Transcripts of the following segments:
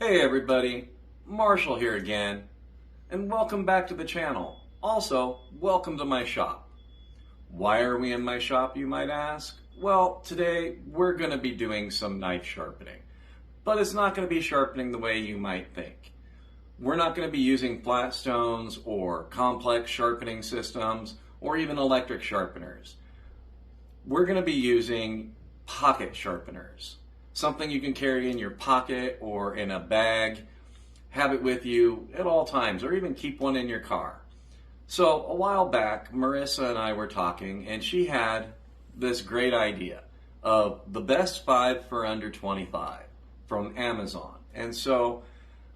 Hey everybody, Marshall here again, and welcome back to the channel. Also, welcome to my shop. Why are we in my shop, you might ask? Well, today we're going to be doing some knife sharpening, but it's not going to be sharpening the way you might think. We're not going to be using flat stones or complex sharpening systems or even electric sharpeners. We're going to be using pocket sharpeners. Something you can carry in your pocket or in a bag, have it with you at all times, or even keep one in your car. So a while back, Marissa and I were talking, and she had this great idea of the best 5 for under 25 from Amazon. And so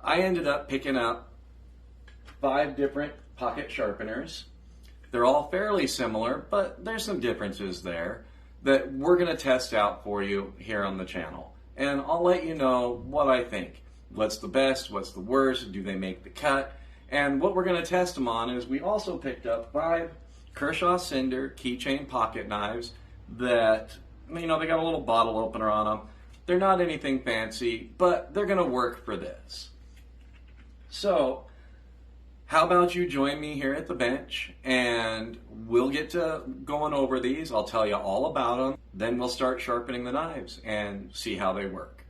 I ended up picking up 5 different pocket sharpeners. They're all fairly similar, but there's some differences there that we're going to test out for you here on the channel. And I'll let you know what I think. What's the best? What's the worst? Do they make the cut? And what we're going to test them on is we also picked up 5 KERSHAW CINDER keychain pocket knives that, they got a little bottle opener on them. They're not anything fancy, but they're going to work for this. So, how about you join me here at the bench and we'll get to going over these. I'll tell you all about them. Then we'll start sharpening the knives and see how they work.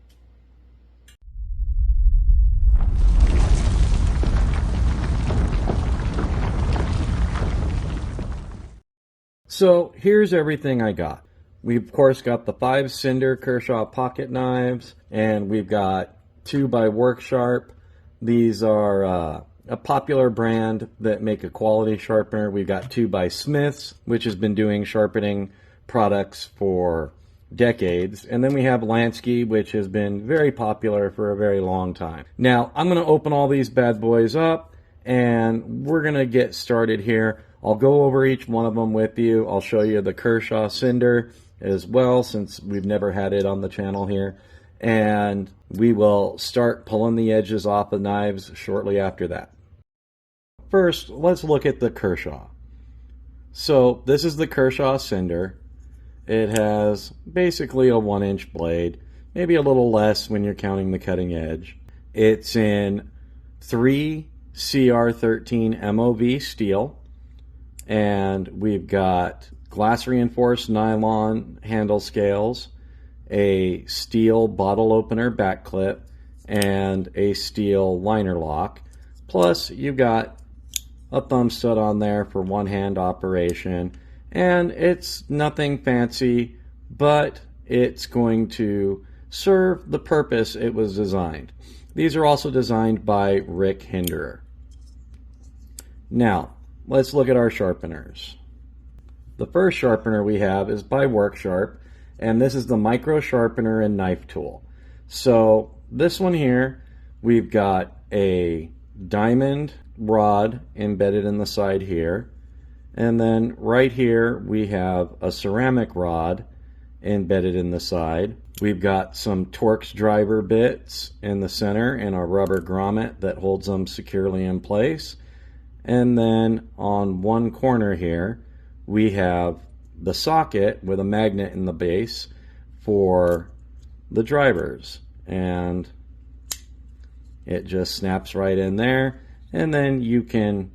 So here's everything I got. We've of course got the 5 CINDER KERSHAW pocket knives, and we've got 2 by WorkSharp. These are a popular brand that make a quality sharpener. We've got 2 by Smiths, which has been doing sharpening products for decades. And then we have LANSKY, which has been very popular for a very long time. Now, I'm going to open all these bad boys up, and we're going to get started here. I'll go over each one of them with you. I'll show you the KERSHAW CINDER as well, since we've never had it on the channel here. And we will start pulling the edges off the knives shortly after that. First, let's look at the KERSHAW. So this is the KERSHAW CINDER. It has basically a 1-inch blade, maybe a little less when you're counting the cutting edge. It's in 3 CR13 MOV steel, and we've got glass reinforced nylon handle scales, a steel bottle opener back clip, and a steel liner lock. Plus you've got a thumb stud on there for one-hand operation, and it's nothing fancy, but it's going to serve the purpose it was designed. These are also designed by Rick Hinderer. Now, let's look at our sharpeners. The first sharpener we have is by WorkSharp, and this is the micro sharpener and knife tool. So this one here, we've got a diamond rod embedded in the side here, and then right here we have a ceramic rod embedded in the side. We've got some Torx driver bits in the center and a rubber grommet that holds them securely in place. And then on one corner here we have the socket with a magnet in the base for the drivers, and it just snaps right in there. And then you can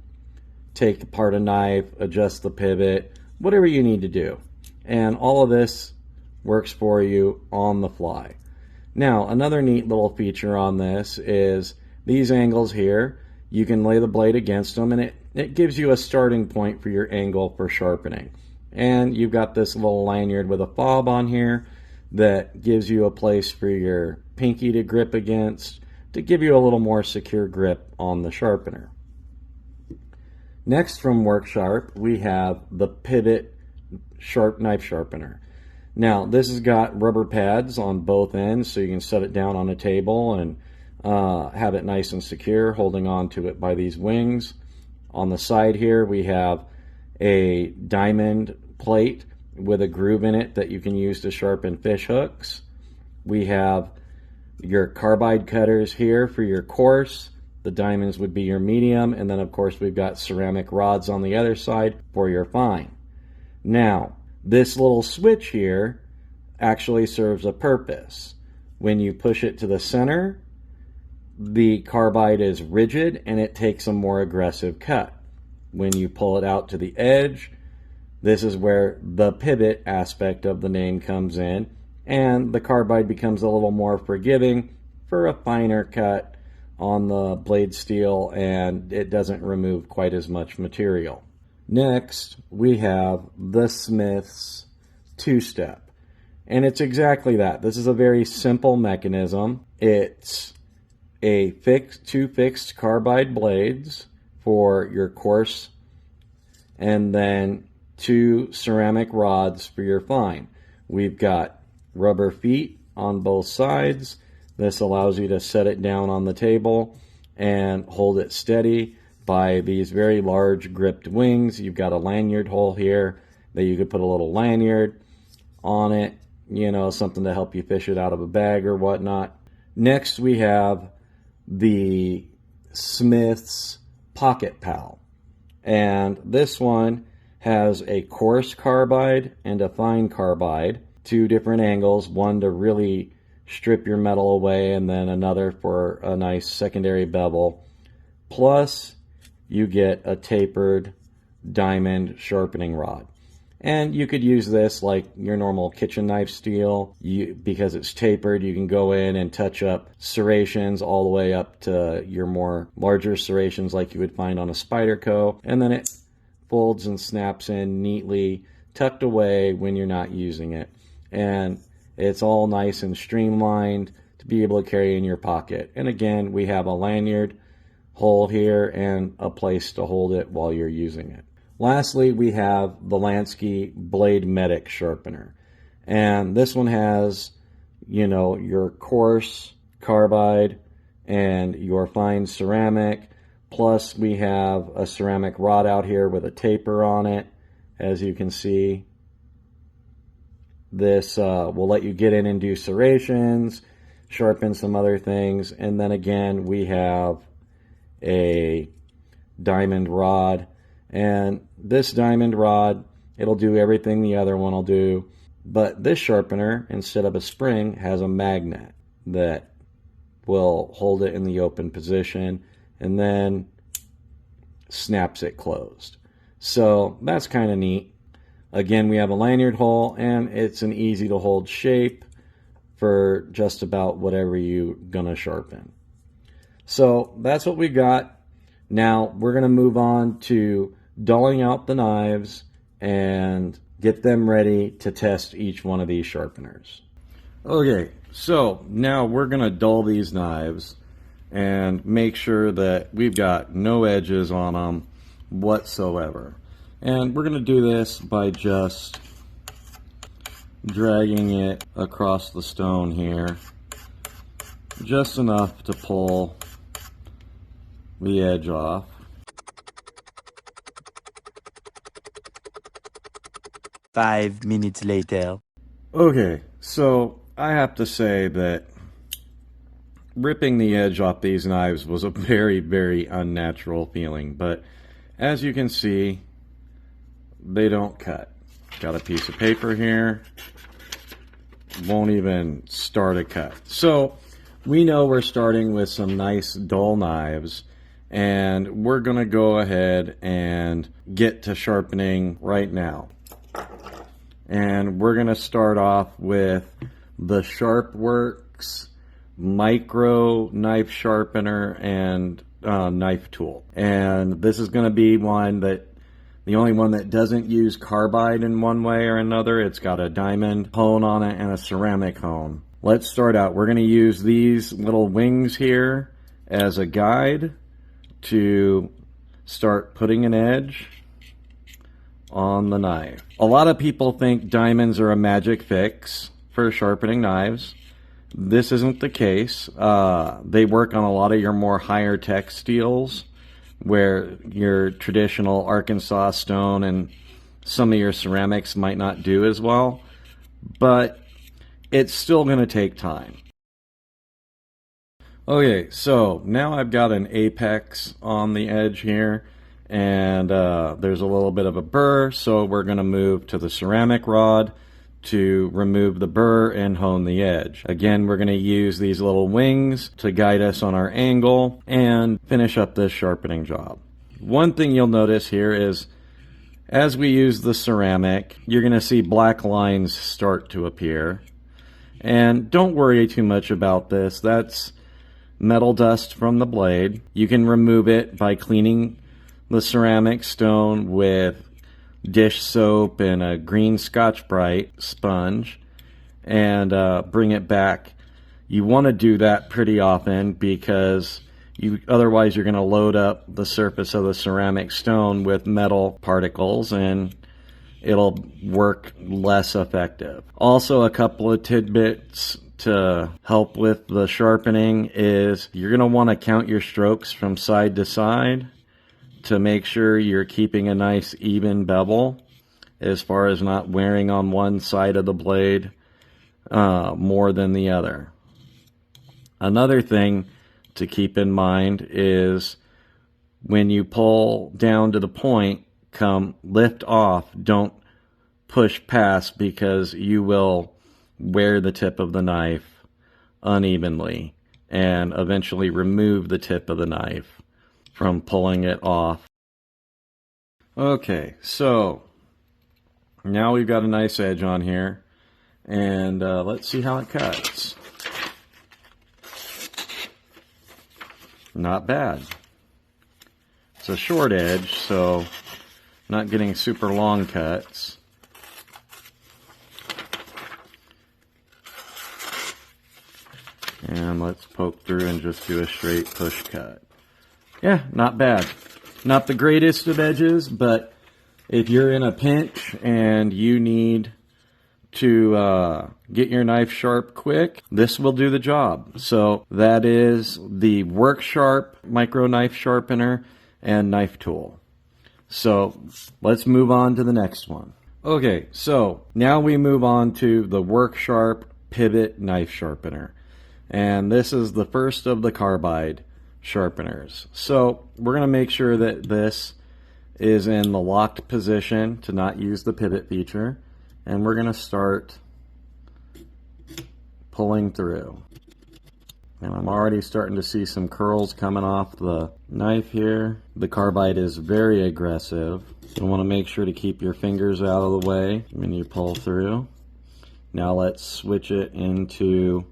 take apart a knife, adjust the pivot, whatever you need to do. And all of this works for you on the fly. Now, another neat little feature on this is these angles here. You can lay the blade against them, and it gives you a starting point for your angle for sharpening. And you've got this little lanyard with a fob on here that gives you a place for your pinky to grip against, to give you a little more secure grip on the sharpener. Next, from WorkSharp, we have the Pivot Sharp Knife Sharpener. Now, this has got rubber pads on both ends, so you can set it down on a table and have it nice and secure, holding on to it by these wings. On the side here, we have a diamond plate with a groove in it that you can use to sharpen fish hooks. We have your carbide cutters here for your coarse. The diamonds would be your medium, and then of course we've got ceramic rods on the other side for your fine. Now, this little switch here actually serves a purpose. When you push it to the center, the carbide is rigid and it takes a more aggressive cut. When you pull it out to the edge, this is where the pivot aspect of the name comes in, and the carbide becomes a little more forgiving for a finer cut on the blade steel, and it doesn't remove quite as much material. Next, we have the Smith's two-step, and it's exactly that. This is a very simple mechanism. It's two fixed carbide blades for your coarse, and then two ceramic rods for your fine. We've got rubber feet on both sides. This allows you to set it down on the table and hold it steady by these very large gripped wings. You've got a lanyard hole here that you could put a little lanyard on it, you know, something to help you fish it out of a bag or whatnot. Next, we have the Smith's Pocket Pal. And this one has a coarse carbide and a fine carbide, two different angles, one to really strip your metal away and then another for a nice secondary bevel. Plus, you get a tapered diamond sharpening rod. And you could use this like your normal kitchen knife steel. Because it's tapered, you can go in and touch up serrations all the way up to your more larger serrations like you would find on a Spyderco. And then it folds and snaps in neatly, tucked away when you're not using it. And it's all nice and streamlined to be able to carry in your pocket. And again, we have a lanyard hole here and a place to hold it while you're using it. Lastly, we have the LANSKY BLADEMEDIC sharpener. And this one has, you know, your coarse carbide and your fine ceramic. Plus, we have a ceramic rod out here with a taper on it, as you can see. This will let you get in and do serrations, sharpen some other things, and then again we have a diamond rod. And this diamond rod, it'll do everything the other one will do, but this sharpener, instead of a spring, has a magnet that will hold it in the open position and then snaps it closed. So that's kind of neat. Again, we have a lanyard hole, and it's an easy to hold shape for just about whatever you're gonna sharpen. So that's what we got. Now we're gonna move on to dulling out the knives and get them ready to test each one of these sharpeners. Okay, so now we're gonna dull these knives and make sure that we've got no edges on them whatsoever. And we're going to do this by just dragging it across the stone here, just enough to pull the edge off. Five minutes later. Okay, so I have to say that ripping the edge off these knives was a very, very unnatural feeling, but as you can see, they don't cut. Got a piece of paper here, won't even start a cut. So we know we're starting with some nice dull knives, and we're gonna go ahead and get to sharpening right now. And we're gonna start off with the SharpWorks micro knife sharpener and knife tool. And this is gonna be the only one that doesn't use carbide in one way or another. It's got a diamond hone on it and a ceramic hone. Let's start out. We're going to use these little wings here as a guide to start putting an edge on the knife. A lot of people think diamonds are a magic fix for sharpening knives. This isn't the case. They work on a lot of your more higher tech steels, where your traditional Arkansas stone and some of your ceramics might not do as well, but it's still going to take time. Okay, so now I've got an apex on the edge here, and there's a little bit of a burr, so we're going to move to the ceramic rod to remove the burr and hone the edge. Again, we're going to use these little wings to guide us on our angle and finish up this sharpening job. One thing you'll notice here is as we use the ceramic, you're going to see black lines start to appear. And don't worry too much about this. That's metal dust from the blade. You can remove it by cleaning the ceramic stone with dish soap and a green Scotch-Brite sponge and bring it back. You want to do that pretty often because otherwise you're going to load up the surface of the ceramic stone with metal particles and it'll work less effective. Also, a couple of tidbits to help with the sharpening is you're going to want to count your strokes from side to side to make sure you're keeping a nice even bevel as far as not wearing on one side of the blade more than the other. Another thing to keep in mind is when you pull down to the point, lift off, don't push past because you will wear the tip of the knife unevenly and eventually remove the tip of the knife from pulling it off. Okay, so now we've got a nice edge on here, and let's see how it cuts. Not bad. It's a short edge, so not getting super long cuts. And let's poke through and just do a straight push cut. Yeah, not bad. Not the greatest of edges, but if you're in a pinch and you need to get your knife sharp quick, this will do the job. So that is the Work Sharp micro knife sharpener and knife tool. So let's move on to the next one. Okay, so now we move on to the Work Sharp pivot knife sharpener. And this is the first of the carbide sharpeners. So we're going to make sure that this is in the locked position to not use the pivot feature. And we're going to start pulling through. And I'm already starting to see some curls coming off the knife here. The carbide is very aggressive. You want to make sure to keep your fingers out of the way when you pull through. Now let's switch it into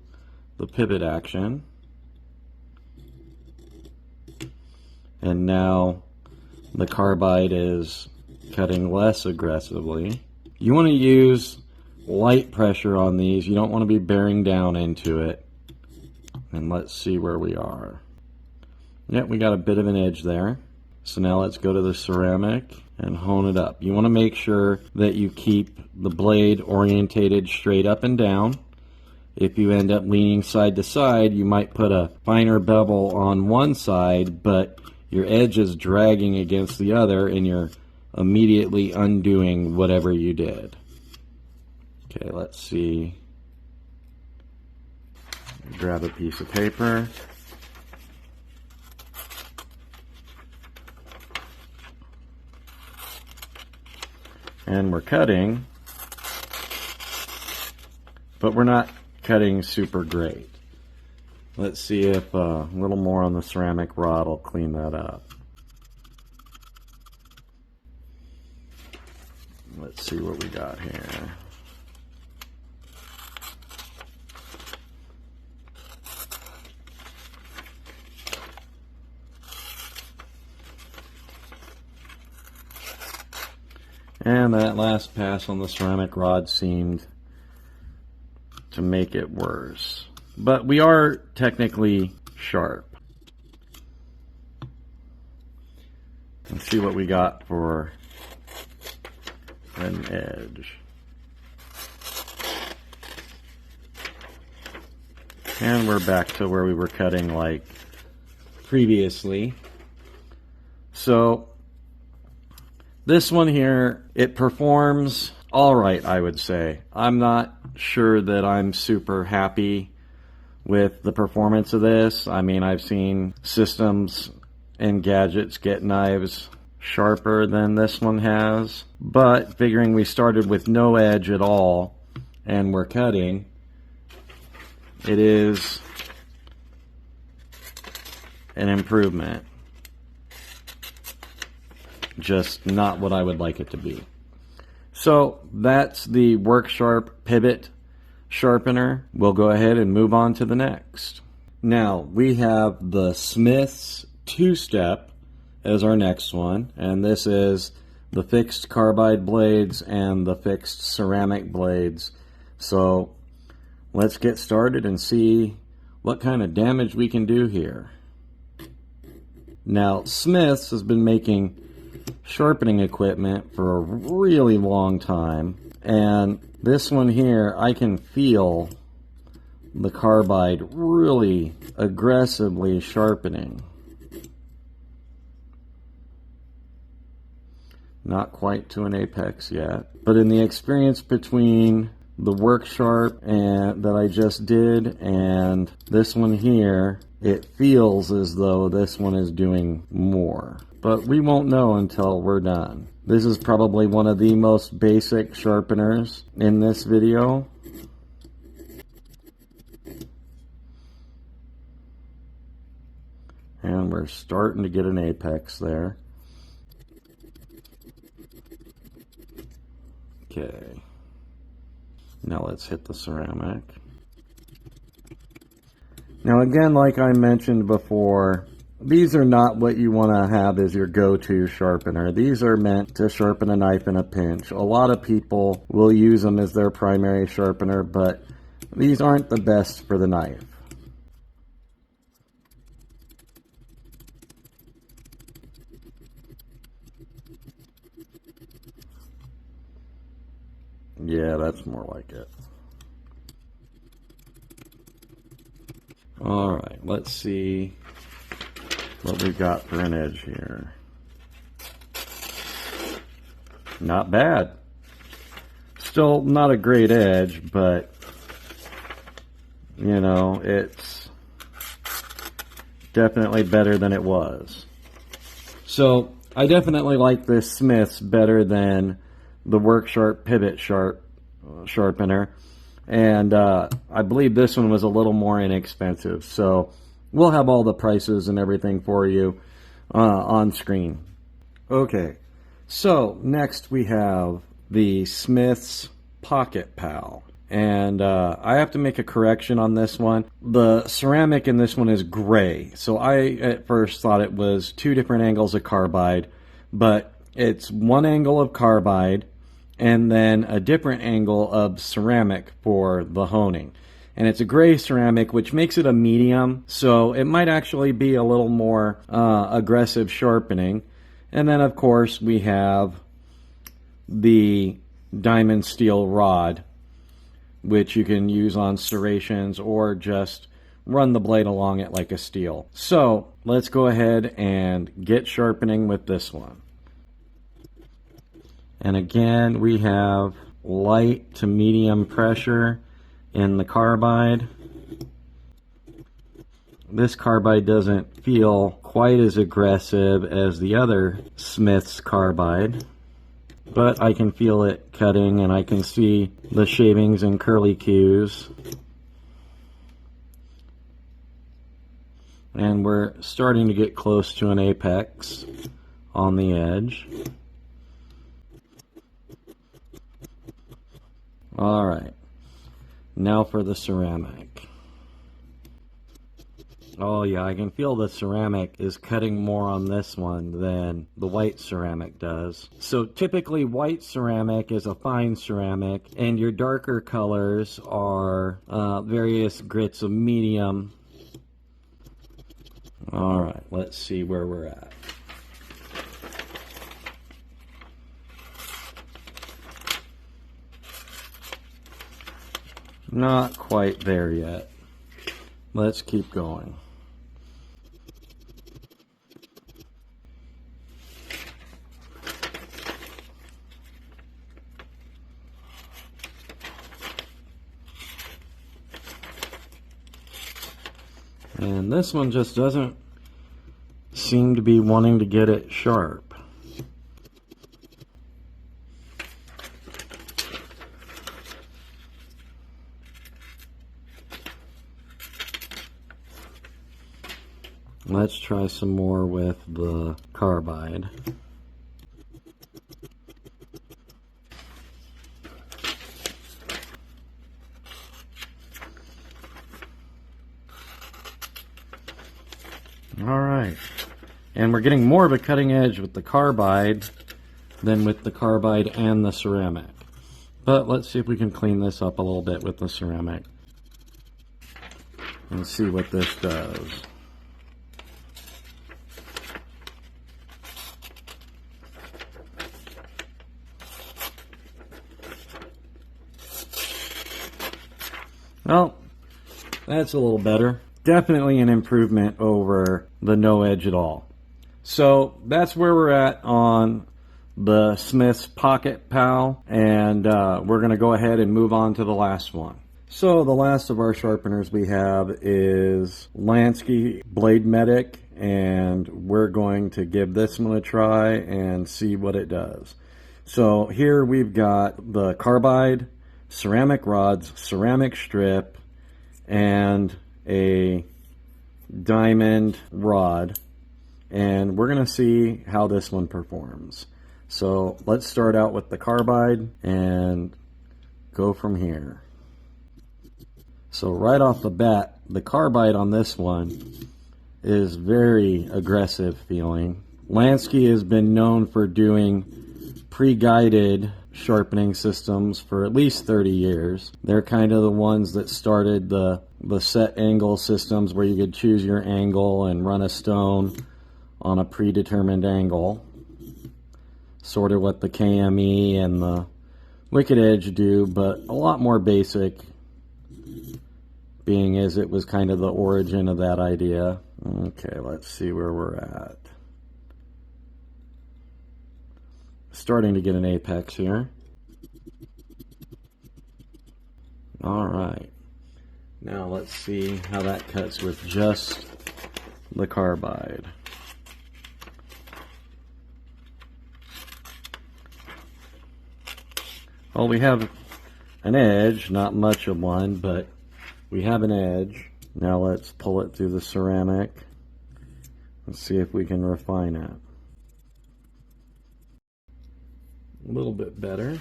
the pivot action. And now the carbide is cutting less aggressively. You want to use light pressure on these. You don't want to be bearing down into it. And let's see where we are. Yep, we got a bit of an edge there. So now let's go to the ceramic and hone it up. You want to make sure that you keep the blade orientated straight up and down. If you end up leaning side to side, you might put a finer bevel on one side, but your edge is dragging against the other and you're immediately undoing whatever you did. Okay, let's see. Grab a piece of paper. And we're cutting, but we're not cutting super great. Let's see if a little more on the ceramic rod will clean that up. Let's see what we got here. And that last pass on the ceramic rod seemed to make it worse. But we are technically sharp. Let's see what we got for an edge. And we're back to where we were cutting like previously. So this one here, it performs all right, I would say. I'm not sure that I'm super happy with the performance of this. I mean, I've seen systems and gadgets get knives sharper than this one has, but figuring we started with no edge at all, and we're cutting, it is an improvement. Just not what I would like it to be. So that's the Work Sharp Pivot Sharpener. We'll go ahead and move on to the next. Now we have the Smith's two-step as our next one, and this is the fixed carbide blades and the fixed ceramic blades. So let's get started and see what kind of damage we can do here. Now Smith's has been making sharpening equipment for a really long time, and this one here, I can feel the carbide really aggressively sharpening. Not quite to an apex yet, but in the experience between the Work Sharp and that I just did and this one here, it feels as though this one is doing more. But we won't know until we're done. This is probably one of the most basic sharpeners in this video. And we're starting to get an apex there. Okay. Now let's hit the ceramic. Now again, like I mentioned before, these are not what you want to have as your go-to sharpener. These are meant to sharpen a knife in a pinch. A lot of people will use them as their primary sharpener, but these aren't the best for the knife. Yeah, that's more like it. Alright, let's see what we've got for an edge here. Not bad. Still not a great edge, but you know, it's definitely better than it was. So I definitely like this Smith's better than the Work Sharp Pivot Sharpener, and I believe this one was a little more inexpensive. So we'll have all the prices and everything for you on screen. Okay, so next we have the Smith's Pocket Pal. And I have to make a correction on this one. The ceramic in this one is gray. So I at first thought it was two different angles of carbide, but it's one angle of carbide and then a different angle of ceramic for the honing. And it's a gray ceramic, which makes it a medium, so it might actually be a little more aggressive sharpening. And then, of course, we have the diamond steel rod, which you can use on serrations or just run the blade along it like a steel. So let's go ahead and get sharpening with this one. And again, we have light to medium pressure in the carbide. This carbide doesn't feel quite as aggressive as the other Smith's carbide, but I can feel it cutting and I can see the shavings and curly cues. And we're starting to get close to an apex on the edge. Alright, now for the ceramic. Oh yeah, I can feel the ceramic is cutting more on this one than the white ceramic does. So typically white ceramic is a fine ceramic and your darker colors are various grits of medium. Alright, let's see where we're at. Not quite there yet. Let's keep going. And this one just doesn't seem to be wanting to get it sharp. Let's try some more with the carbide. Alright, and we're getting more of a cutting edge with the carbide than with the carbide and the ceramic. But let's see if we can clean this up a little bit with the ceramic and see what this does. Well, that's a little better. Definitely an improvement over the no edge at all. So that's where we're at on the Smith's Pocket Pal, and we're going to go ahead and move on to the last one. So the last of our sharpeners we have is LANSKY BLADEMEDIC, and we're going to give this one a try and see what it does. So here we've got the carbide, ceramic rods, ceramic strip, and a diamond rod, and we're going to see how this one performs. So let's start out with the carbide and go from here. So right off the bat, the carbide on this one is very aggressive feeling. LANSKY has been known for doing pre-guided sharpening systems for at least 30 years. They're kind of the ones that started the set angle systems where you could choose your angle and run a stone on a predetermined angle. Sort of what the KME and the Wicked Edge do, but a lot more basic, being as it was kind of the origin of that idea. Okay, let's see where we're at. Starting to get an apex here. Alright, now let's see how that cuts with just the carbide. Well, we have an edge, not much of one, but we have an edge. Now let's pull it through the ceramic and see if we can refine it. A little bit better.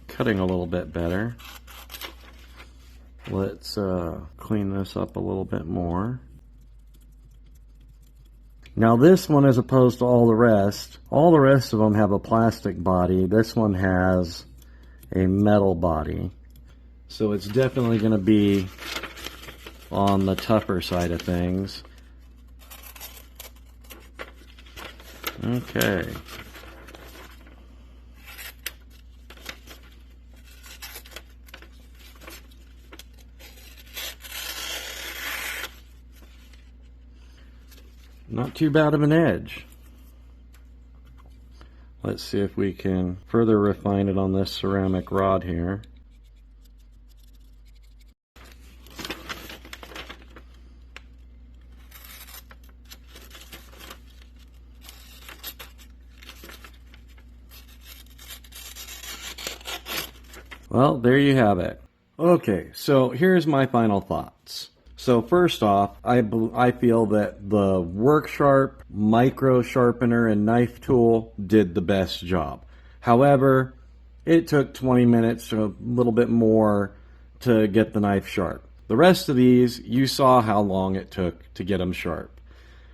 Cutting a little bit better. Let's clean this up a little bit more. Now this one, as opposed to all the rest of them have a plastic body. This one has a metal body. So it's definitely going to be on the tougher side of things. Okay. Not too bad of an edge. Let's see if we can further refine it on this ceramic rod here. Well, there you have it. Okay, so here's my final thoughts. So first off, I feel that the WorkSharp micro sharpener and knife tool did the best job. However, it took 20 minutes or a little bit more to get the knife sharp. The rest of these, you saw how long it took to get them sharp.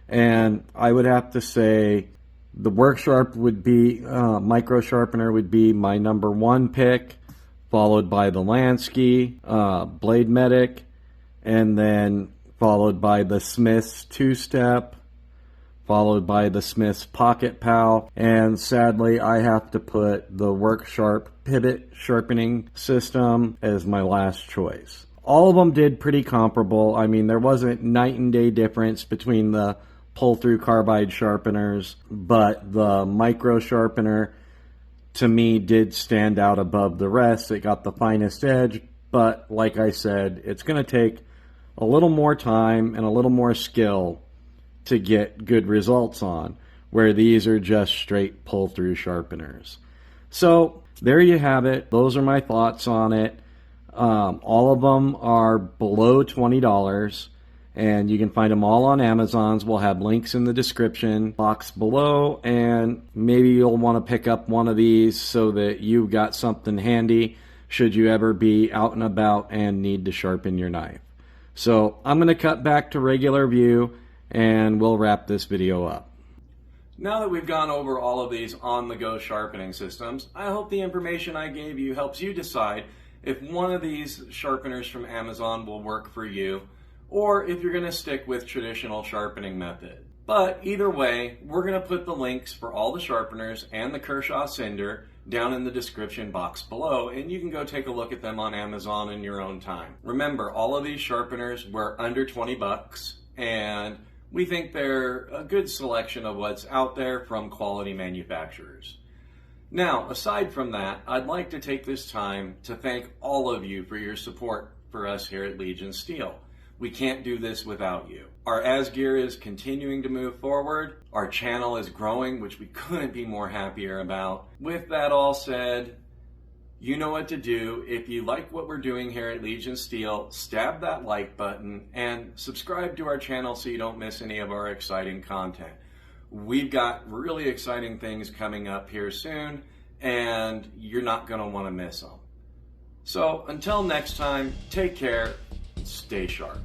And I would have to say the WorkSharp would be, micro sharpener would be my #1 pick, followed by the LANSKY BLADEMEDIC, and then followed by the Smith's 2-step, followed by the Smith's Pocket Pal, and sadly I have to put the WorkSharp pivot sharpening system as my last choice. All of them did pretty comparable. I mean, there wasn't night and day difference between the pull-through carbide sharpeners, but the micro sharpener to me did stand out above the rest. It got the finest edge, but like I said, it's going to take a little more time and a little more skill to get good results on, where these are just straight pull-through sharpeners. So there you have it. Those are my thoughts on it. All of them are below $20, and you can find them all on Amazon's. We'll have links in the description box below, and maybe you'll want to pick up one of these so that you've got something handy should you ever be out and about and need to sharpen your knife. So I'm going to cut back to regular view, and we'll wrap this video up. Now that we've gone over all of these on-the-go sharpening systems, I hope the information I gave you helps you decide if one of these sharpeners from Amazon will work for you, or if you're going to stick with traditional sharpening method. But either way, we're going to put the links for all the sharpeners and the KERSHAW CINDER down in the description box below, and you can go take a look at them on Amazon in your own time. Remember, all of these sharpeners were under 20 bucks, and we think they're a good selection of what's out there from quality manufacturers. Now, aside from that, I'd like to take this time to thank all of you for your support for us here at Legion Steel. We can't do this without you. Our ASGEIR is continuing to move forward. Our channel is growing, which we couldn't be more happier about. With that all said, you know what to do. If you like what we're doing here at Legion Steel, stab that like button and subscribe to our channel so you don't miss any of our exciting content. We've got really exciting things coming up here soon, and you're not going to want to miss them. So until next time, take care, stay sharp.